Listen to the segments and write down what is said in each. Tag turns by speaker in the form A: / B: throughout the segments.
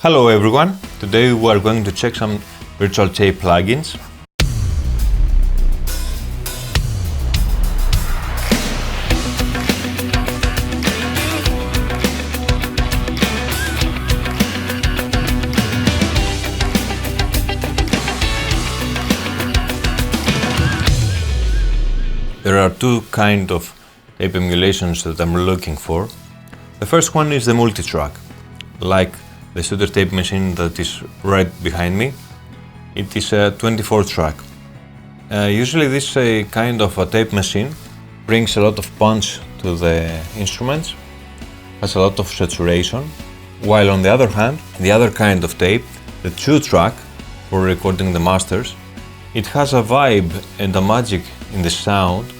A: Hello everyone, today we are going to check some virtual tape plugins. There are two kinds of tape emulations that I'm looking for. The first one is the multitrack, like the Studio Tape Machine that is right behind me. It is a 24 track. Usually this kind of a tape machine brings a lot of punch to the instruments, has a lot of saturation, while on the other hand, the other kind of tape, the 2-track for recording the masters, it has a vibe and a magic in the sound,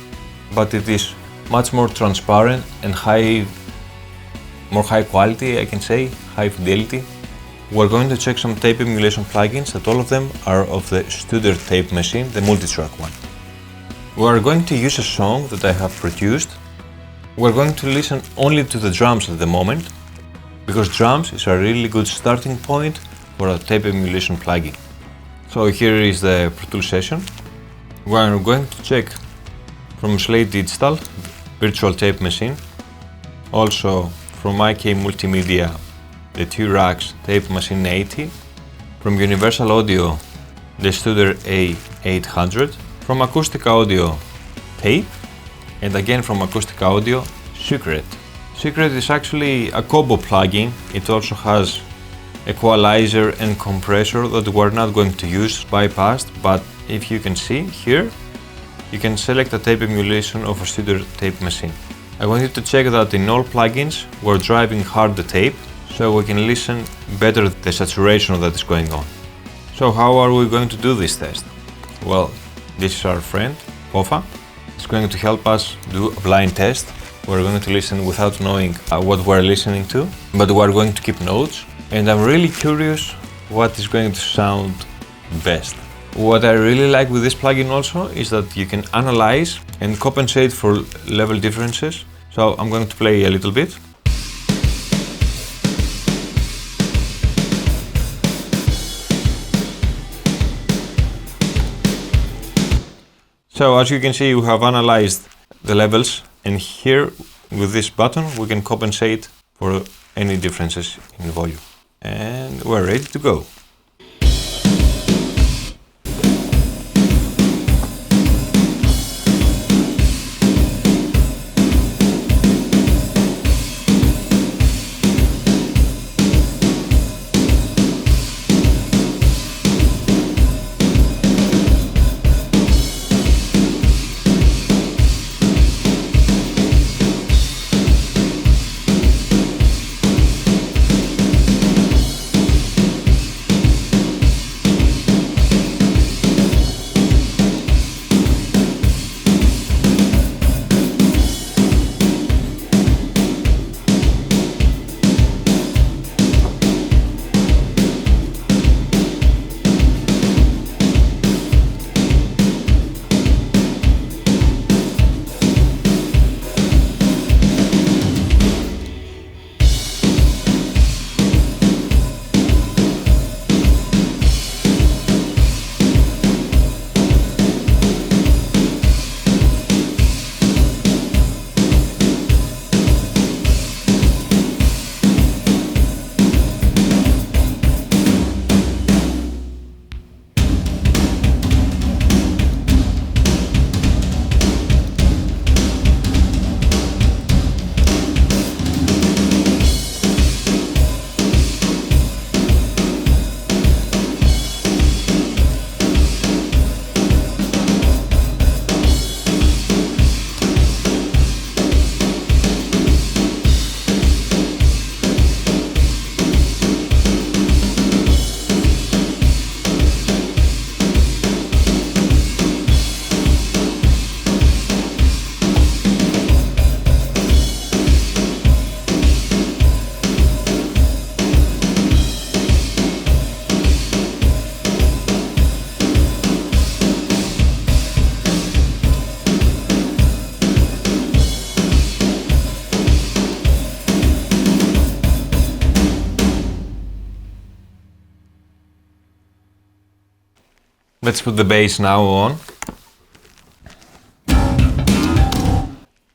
A: but it is much more transparent and more high quality, I can say, high fidelity. We're going to check some tape emulation plugins that all of them are of the Studio Tape Machine, the multitrack one. We're going to use a song that I have produced. We're going to listen only to the drums at the moment, because drums is a really good starting point for a tape emulation plugin. So here is the Pro Tools session. We're going to check from Slate Digital, Virtual Tape Machine, also from Multimedia, the T-Rex Tape Machine 80, from Universal Audio, the Studio A800, from Acustica Audio, Tape, and again from Acustica Audio, Secret. Secret is actually a combo plugin. It also has equalizer and compressor that we're not going to use, bypassed, but if you can see here, you can select a tape emulation of a Studio Tape Machine. I want you to check that in all plugins we're driving hard the tape so we can listen better the saturation that is going on. So how are we going to do this test? Well, this is our friend, Taupe. It's going to help us do a blind test. We're going to listen without knowing what we're listening to, but we're going to keep notes. And I'm really curious what is going to sound best. What I really like with this plugin also is that you can analyze and compensate for level differences. So I'm going to play a little bit. So as you can see, we have analyzed the levels, and here with this button we can compensate for any differences in volume. And we're ready to go. Let's put the bass now on.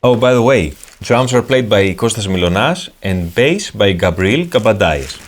A: Oh, by the way, drums are played by Kostas Milonas and bass by Gabriel Kabadais.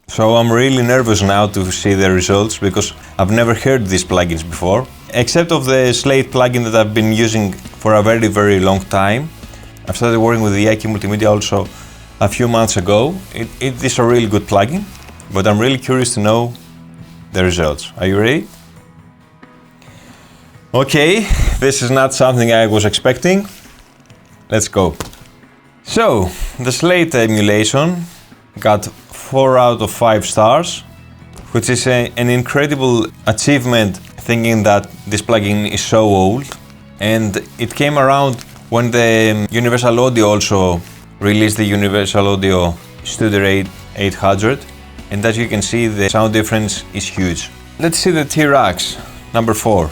A: So I'm really nervous now to see the results because I've never heard these plugins before. Except of the Slate plugin that I've been using for a very long time. I've started working with the Multimedia also a few months ago. It is a really good plugin, but I'm really curious to know the results. Are you ready? Okay, this is not something I was expecting. Let's go. So, the Slate emulation got 4 out of 5 stars, which is an incredible achievement thinking that this plugin is so old. And it came around when the Universal Audio also released the Universal Audio Studio 800, and as you can see, the sound difference is huge. Let's see the T-Rax, number 4.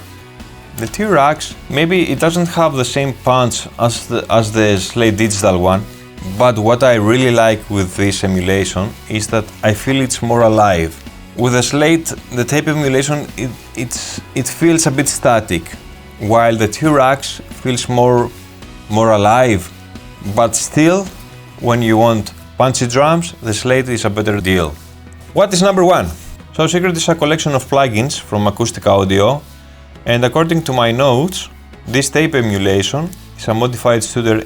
A: The T-Rax, maybe it doesn't have the same punch as the Slate Digital one, but what I really like with this emulation is that I feel it's more alive. With the Slate, the tape emulation, it feels a bit static, while the T-Rax feels more alive. But still, when you want punchy drums, the Slate is a better deal. What is number 1? So Secret is a collection of plugins from Acustica Audio And according to my notes, this tape emulation is a modified Studer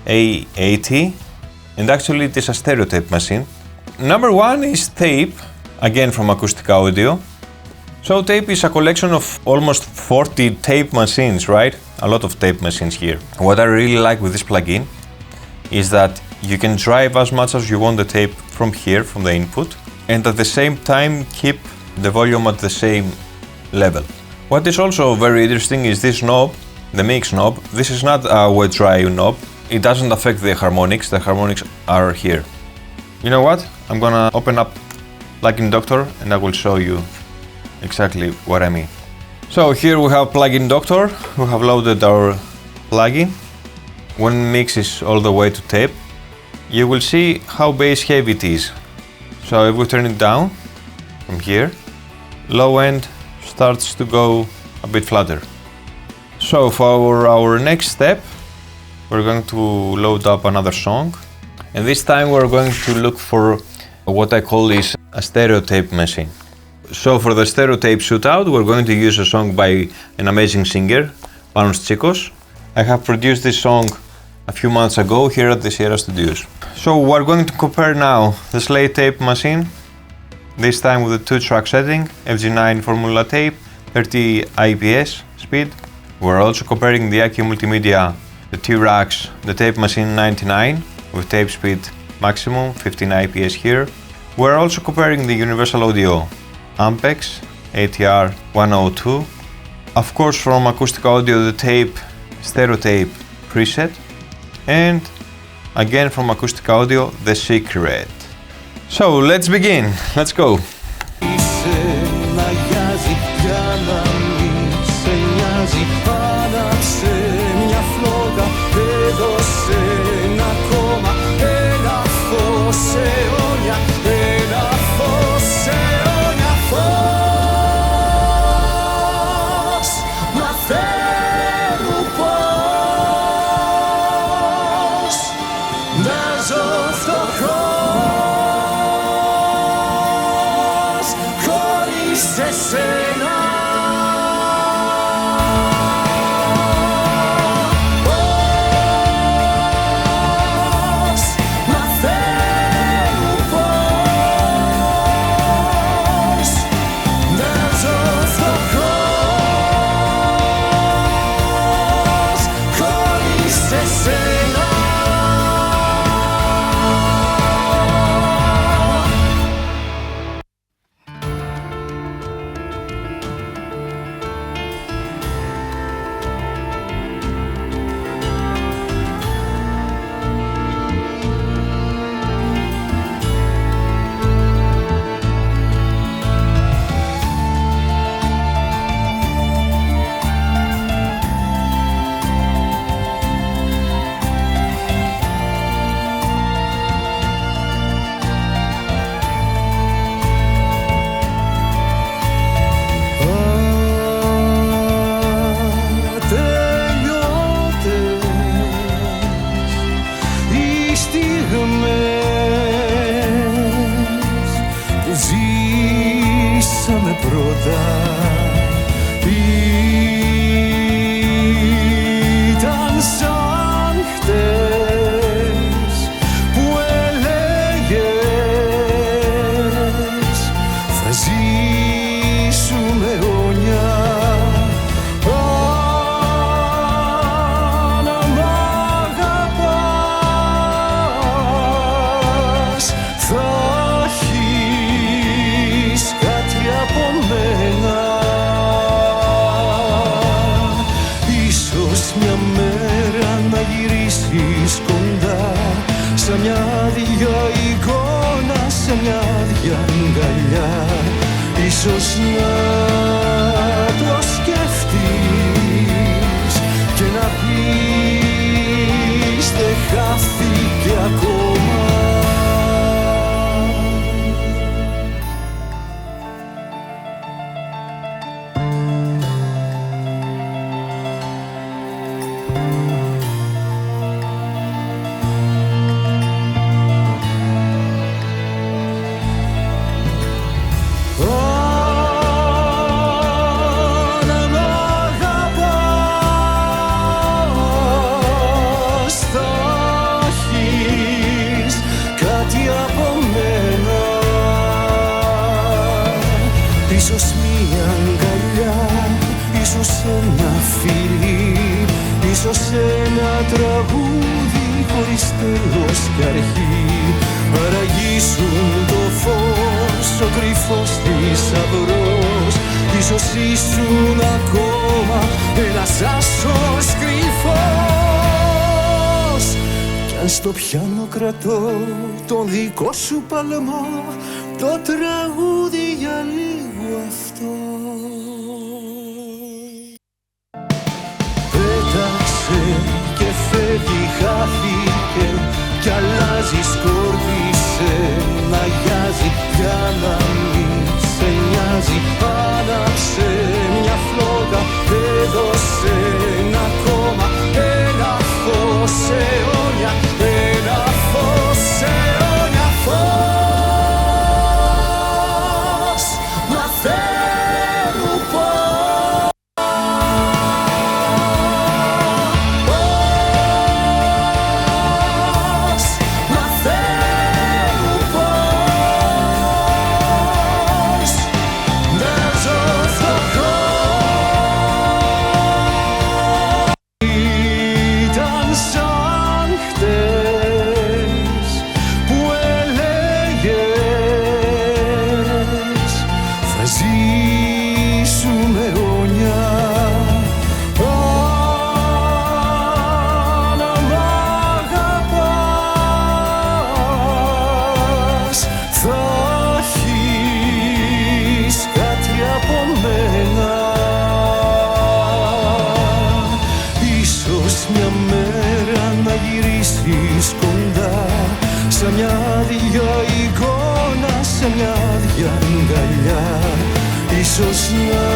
A: A80, and actually it is a stereo tape machine. Number 1 is Tape, again from Acustica Audio. So Tape is a collection of almost 40 tape machines, right? A lot of tape machines here. What I really like with this plugin is that you can drive as much as you want the tape from here, from the input, and at the same time keep the volume at the same level. What is also very interesting is this knob, the mix knob. This is not a wet-dry knob. It doesn't affect the harmonics are here. You know what? I'm gonna open up Plugin Doctor and I will show you exactly what I mean. So here we have Plugin Doctor. We have loaded our plugin. When mix is all the way to tape, you will see how bass heavy it is. So if we turn it down from here, low end starts to go a bit flatter. So for our next step, we're going to load up another song, and this time we're going to look for what I call is a stereo tape machine. So for the stereo tape shootout, we're going to use a song by an amazing singer, Panos Chicos. I have produced this song a few months ago here at the Sierra Studios. So we're going to compare now the Slate Tape Machine, this time with the 2-track setting, FG9 Formula Tape, 30 IPS speed. We're also comparing the Accu Multimedia, the T-Rax, the Tape Machine 99 with tape speed maximum, 15 IPS here. We're also comparing the Universal Audio Ampex ATR 102. Of course, from Acustica Audio, the tape, stereo tape preset. And again from Acustica Audio, the Secret. So let's begin, let's go.
B: Ίσως να το σκεφτείς και να πεις δεν χάθηκε ακόμα. Ίσως μία αγκαλιά, ίσως ένα φιλί, ίσως ένα τραγούδι χωρίς τέλος κι αρχή. Παραγγίσουν το φως, ο κρυφός θησαυρός. Ίσως ήσουν ακόμα ένας άσος κρυφός. Κι αν στο πιάνο κρατώ τον δικό σου παλμό, το τραγούδι για λίγο αυτό. Πέταξε και φεύγει, χάθηκε κι αλλάζει, σκόρπισε, μαγιάζει για να μην σε νοιάζει. Άναψε μια φλόγα, έδωσε ένα κόμμα, ένα φως αιώνια, ένα φως αιώνια, φως μαθαίνουν πώς. Μαθαίνουν πώς να ζω στο χώρο. Ήταν σαν χτες που έλεγες θα ζήσουμε αιώνια. Αν μ' αγαπάς θα έχεις κάτι από μένα. Ίσως μια μέρα να γυρίσεις κοντά, σε μια άδεια εικόνα, σε μια άδεια αγκαλιά. Ίσως να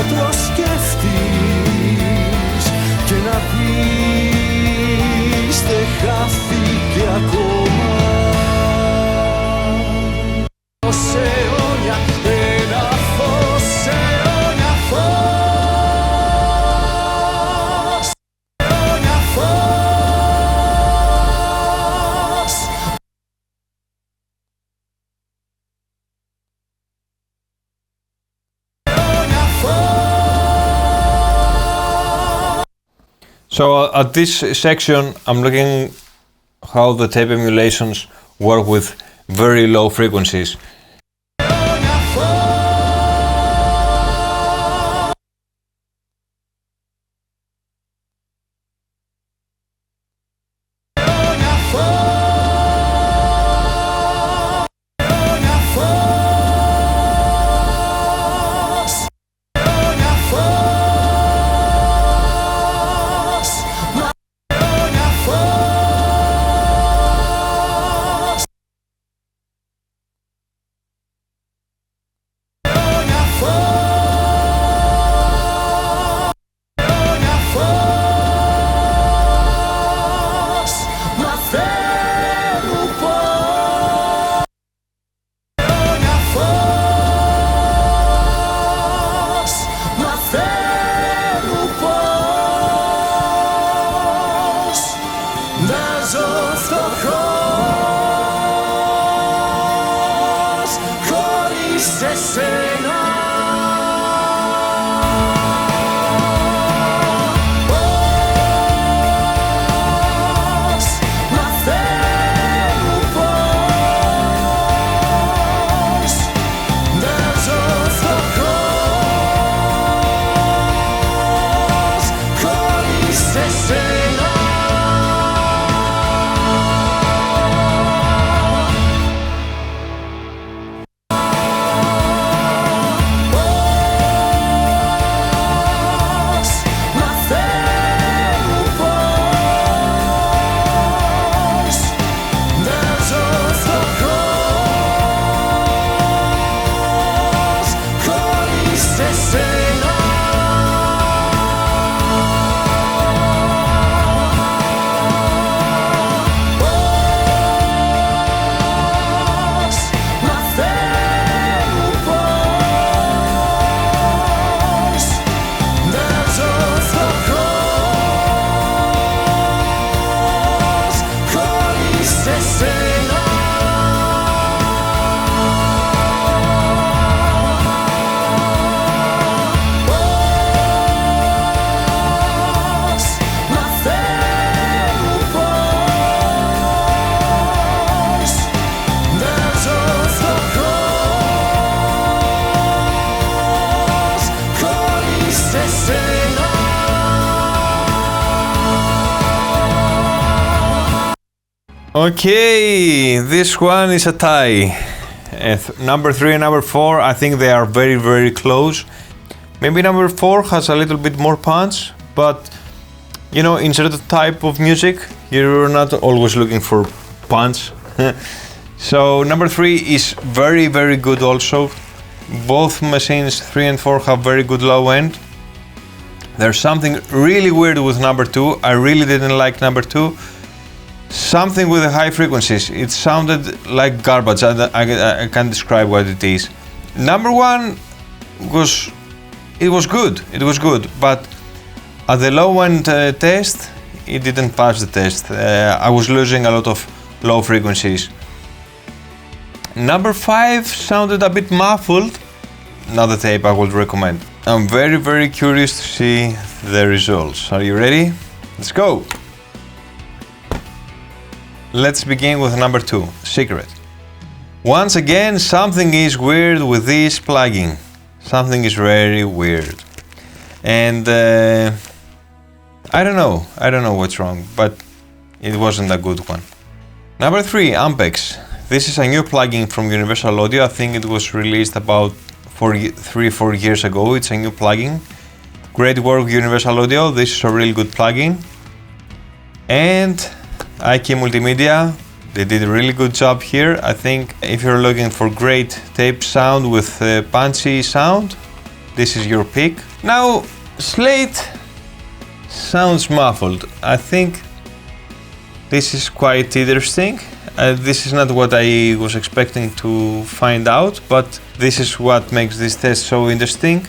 B: το σκεφτείς και να πεις δεν χάθηκε ακόμα. Φως αιώνια, ένα φως αιώνια, φως αιώνια, φως.
A: So at this section, I'm looking how the tape emulations work with very low frequencies. Okay, this one is a tie. Number 3 and number 4, I think they are very, very close. Maybe number 4 has a little bit more punch, but you know, in certain type of music, you're not always looking for punch. So number 3 is very, very good also. Both machines 3 and 4 have very good low end. There's something really weird with number 2. I really didn't like number 2. Something with the high frequencies. It sounded like garbage. I can't describe what it is. Number 1 was good. It was good, but at the low end test, it didn't pass the test. I was losing a lot of low frequencies. Number 5 sounded a bit muffled. Another tape I would recommend. I'm very, very curious to see the results. Are you ready? Let's go! Let's begin with number 2, Secret. Once again, something is weird with this plugin. Something is very weird. And I don't know what's wrong, but it wasn't a good one. Number 3, Ampex. This is a new plugin from Universal Audio. I think it was released about 3-4 years ago. It's a new plugin. Great work, Universal Audio. This is a really good plugin. And IK Multimedia, they did a really good job here. I think if you're looking for great tape sound with punchy sound, this is your pick. Now, Slate sounds muffled. I think this is quite interesting. This is not what I was expecting to find out, but this is what makes this test so interesting,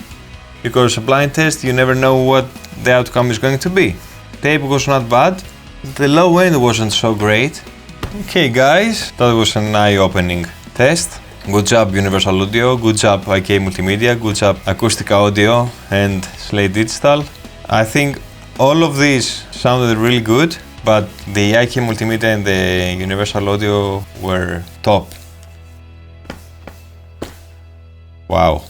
A: because a blind test, you never know what the outcome is going to be. Tape was not bad, the low end wasn't so great. Okay guys, that was an eye-opening test. Good job Universal Audio, good job IK Multimedia, good job Acustica Audio and Slate Digital. I think all of these sounded really good, but the IK Multimedia and the Universal Audio were top. Wow.